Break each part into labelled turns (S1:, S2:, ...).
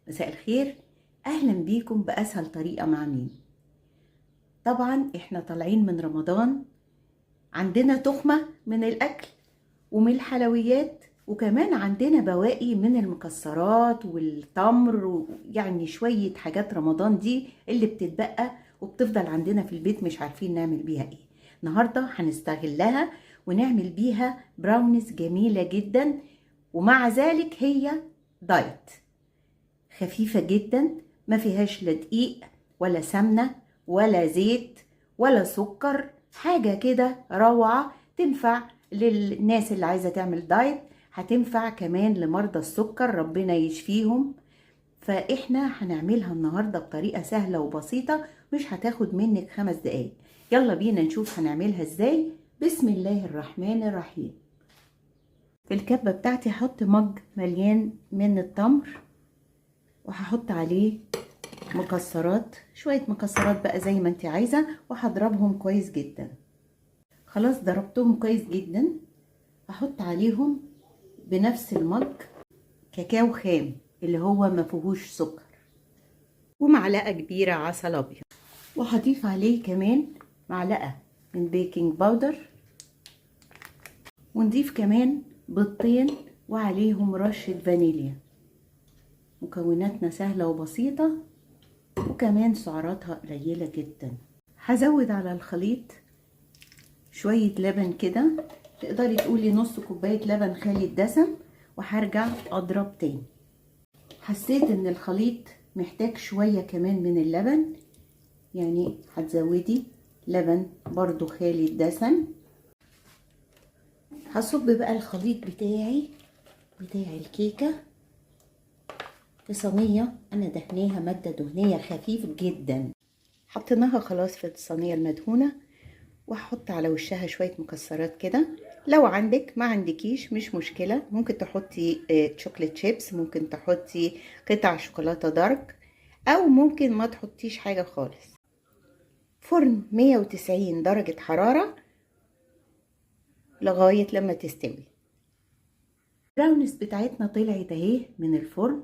S1: مساء الخير. اهلا بيكم باسهل طريقه مع ميم. طبعا احنا طالعين من رمضان، عندنا تخمه من الاكل ومن الحلويات، وكمان عندنا بواقي من المكسرات والتمر، يعني شويه حاجات رمضان دي اللي بتتبقى وبتفضل عندنا في البيت مش عارفين نعمل بيها ايه. النهارده هنستغلها ونعمل بيها براونيز جميله جدا، ومع ذلك هي دايت خفيفة جدا، ما فيهاش لا دقيق ولا سمنة ولا زيت ولا سكر، حاجة كده روعة تنفع للناس اللي عايزة تعمل دايت، هتنفع كمان لمرضى السكر ربنا يشفيهم. فاحنا هنعملها النهاردة بطريقة سهلة وبسيطة، مش هتاخد منك 5 دقايق. يلا بينا نشوف هنعملها ازاي. بسم الله الرحمن الرحيم. في الكبة بتاعتي هحط مج مليان من التمر، وهحط عليه مكسرات، شوية مكسرات بقى زي ما انت عايزة، وهضربهم كويس جدا. خلاص ضربتهم كويس جدا، هحط عليهم بنفس المج كاكاو خام اللي هو ما فيهوش سكر، ومعلقة كبيرة عسل ابيض، وهضيف عليه كمان معلقة من بيكنج باودر، ونضيف كمان بيضتين وعليهم رشة فانيليا. مكوناتنا سهلة وبسيطة، وكمان سعراتها قليلة جدا. هزود على الخليط شوية لبن كده، تقدري تقولي نص كوباية لبن خالي الدسم، وهرجع اضرب تاني. حسيت ان الخليط محتاج شوية كمان من اللبن، يعني هتزودي لبن برضو خالي الدسم. هصب بقى الخليط بتاع الكيكة في صينية انا دهناها مادة دهنية خفيف جدا. حطيناها خلاص في الصينية المدهونة، وهحط على وشها شوية مكسرات كده. لو عندك، ما عندكيش مش مشكلة، ممكن تحطي شوكليت شيبس، ممكن تحطي قطع شوكولاتة دارك، او ممكن ما تحطيش حاجة خالص. فرن 190 درجة حرارة لغاية لما تستوي. البراونيز بتاعتنا طلعت اهي من الفرن،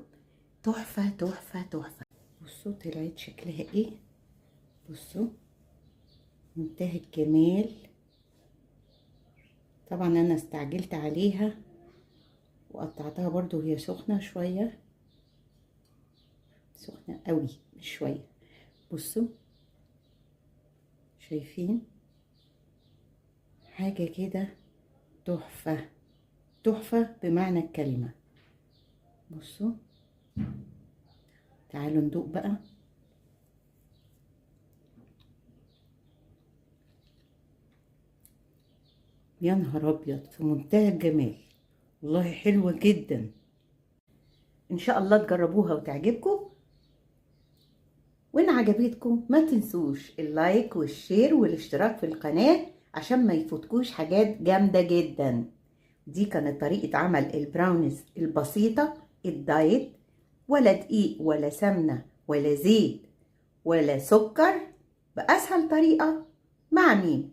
S1: تحفة تحفة تحفة. بصوا طلعت شكلها ايه، بصوا منتهى الجمال. طبعا انا استعجلت عليها وقطعتها برضو وهي سخنة شوية، سخنة قوي مش شوية. بصوا شايفين حاجة كده تحفة تحفة بمعنى الكلمة. بصوا تعالوا ندوق بقى. يا نهار ابيض، في منتهى الجمال، والله حلوة جدا. ان شاء الله تجربوها وتعجبكم، وإن عجبتكم ما تنسوش اللايك والشير والاشتراك في القناة عشان ما يفوتكوش حاجات جامدة جدا. دي كانت طريقة عمل البراونيز البسيطة الدايت، ولا دقيق ولا سمنة ولا زيت ولا سكر، بأسهل طريقة مع ميم.